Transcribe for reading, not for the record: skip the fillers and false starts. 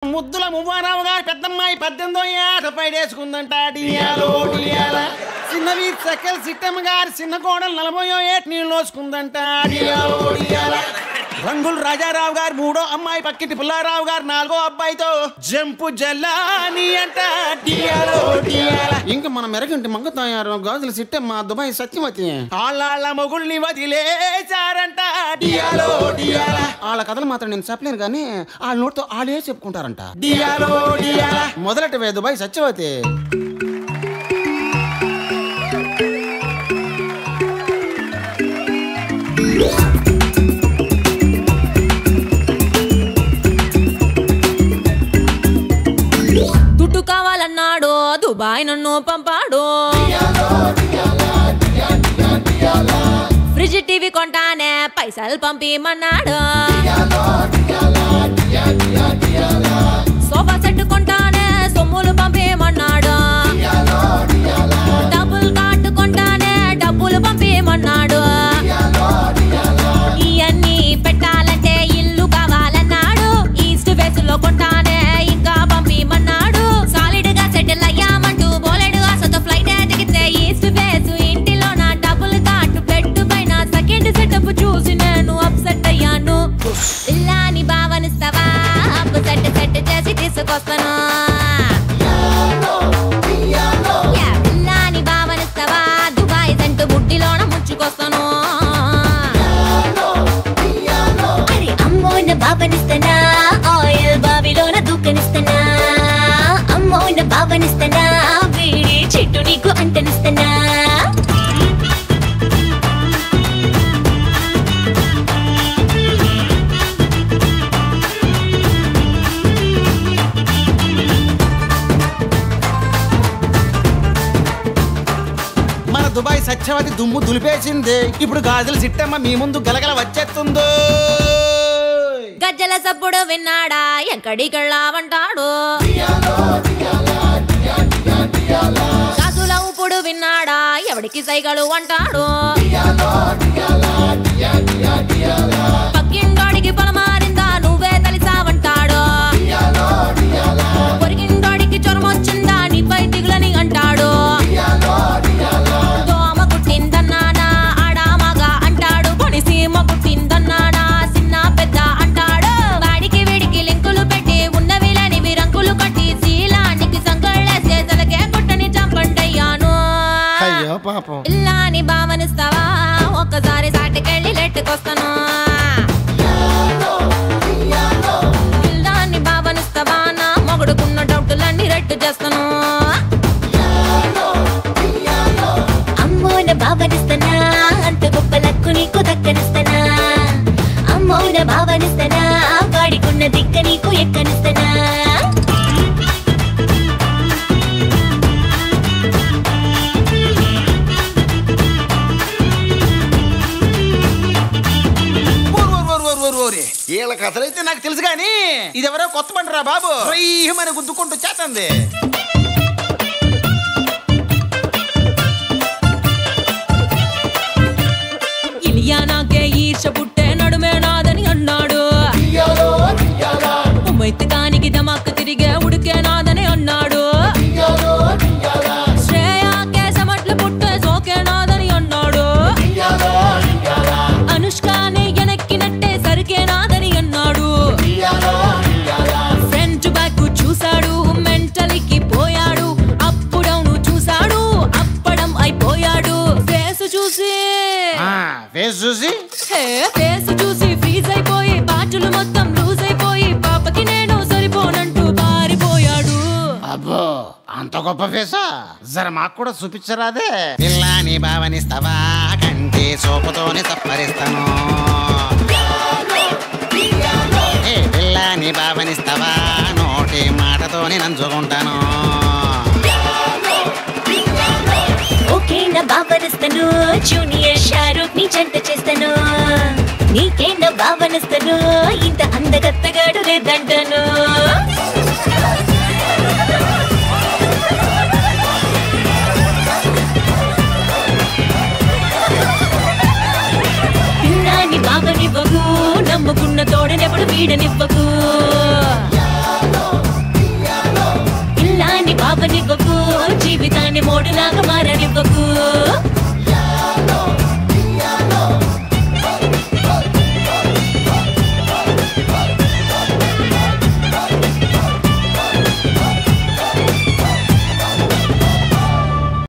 ముద్దుల మువ్వారావు గారు పెద్దమ్మాయి 18వ ఏట పైడేసుకుందంట డియాలో డియాల. చిన్నవి సకల్ సిట్టమ్మ గారి చిన్న కోడలు 40వ ఏట నీళ్ళు లోసుకుందంట డియాలో డియాల. రంగులు రాజారావు గారు 3వ అమ్మాయి పక్కింటి పుల్లారావు గారు 4వ అబ్బాయితో జంపు జల్లాని అంట డియాలో డియాల. ఇంకా మన మెరగంటి మంగతాయారు గాజులు సిట్టమ్మ దుబాయ్ సత్యవతి ఆళ్ళ మొగుల్ని వదిలేశారంట డియాలో డియాల. వాళ్ళ కథలు మాత్రం నేను చెప్పలేను కానీ వాళ్ళ నోటితో వాళ్ళే చెప్పుకుంటారంట డియాలో డియాల. మొదలెట్టవే దుబాయ్ సత్యవతి. దుడ్డు కావాలన్నాడు దుబాయ్ నన్ను పంపాడు. ఫ్రిడ్జ్ టీవీ కొంటానే పైసలు పంపిమన్నాడు. సోఫా సెట్ కొంటానే సొమ్ములు పంపిమన్నాడు. డబ్బులు కార్డు కొంటానే డబ్బులు పంపిమన్నాడు. ఇవన్నీ పెట్టాలంటే ఇల్లు కావాలన్నాడు. ఈస్ట్ వెస్ట్ లో కొంటానే ఇంకా పంపిమన్నాడు. సాలిడ్ గా సెటిల్ అయ్యామంటూ బోలెడు ఆశతో ఫ్లైట్ ఎదిగితే ఈస్ట్ వెస్ట్ ఇంటిలో నా డబ్బులు కార్డు బెడ్ పైన సెకండ్ సెటప్ చూసి నేను అప్సెట్ అయ్యాను. పిల్లాని భావనిస్తావా అప్పు సెట్ చేసి తీసుకొస్తాను. పిల్లాని భావనిస్తావా దుబాయ్ సెంటు బుడ్డిలోన ముంచుకొస్తాను. అరే అమ్మోన భావనిస్తానా ఆయిల్ బావిలోన దూకనిస్తానా. అమ్మోన భావనిస్తానా వీడి చెట్టు నీకు అంటనిస్తానా. దుబాయ్ సత్యవతి దుమ్ము దులిపేసింది. ఇప్పుడు గాజులు సిట్టమ్మ మీ ముందు గలగల వచ్చేస్తుందో. గజ్జల సప్పుడు విన్నాడా ఎక్కడికెళ్ళావంటాడు. గాజుల ఉప్పుడు విన్నాడా ఎవడికి సైగలు అంటాడు. పక్కింటోడికి పొలమారిందా నువ్వే తెలిసావంటాడు. పొరిగింటోడికి జ్వరం వచ్చిందా నీపై దిగులని అంటాడు. ఇల్లాని భావనిస్తావా ఒక్కసారి సాటికెళ్ళి లెట్టుకొస్తాను. ఇల్లాని భావనిస్తావా నా మొగుడుకున్న డౌటులన్నీ రెట్టు చేస్తాను. అమ్మోన భావనిస్తానా అంత గొప్ప లక్కు నీకు దక్కనిస్తానా. అమ్మోన భావనిస్తానా వాడికున్న దిక్క నీకు ఎక్కనిస్తానా. వీళ్ళ కథలైతే నాకు తెలుసు కానీ ఇదెవరో కొత్త పంటరా బాబు. మన గుద్దుకుంటూ చేతంది. ఇలియానాకే ఈర్ష పుట్టే నడుమే నాదని అన్నాడు. మైతికానికి దమాక్ తిరిగే ఉడికే నాదని అన్నాడు. శ్రేయాకే సమట్లు పుట్టే సోకే నాదని అన్నాడు. అనుష్కానే ఎనక్కినట్టే సరికే నాదని అన్నాడు. ఫ్రంట్ బ్యాక్ చూశాడు మెంటలికి పోయాడు. అప్పుడవును చూశాడు అప్పడం అయిపోయాడు. ఫేస్ చూసి ఫేస్ చూసి ఫ్రీజ్ అయిపోయి బాటులు మొత్తం లూజ్ అయిపోయి పాపకి నేను సరిపోనంటూ పారిపోయాడు. అబ్బో అంత గొప్ప ఫేసా? జర మాకు కూడా చూపించరాదే. పిల్లాని భావనిస్తావా కంటి సోపుతోనే తప్పరిస్తాను. పిల్లాని భావనిస్తావా నోటి మాటతోనే నంచుకుంటాను. ఓకేనా భావనిస్తాను జూనియర్ షారూక్ ని జంట చేస్తాను. నీకేనా భావనిస్తాను ఇంత అందగత్తగాడు లేదంటాను. పిల్లాని భావనివ్వకు నమ్ముకున్న తోడనెప్పుడు వీడనివ్వకు. ఓటులాగా మారనివ్వకు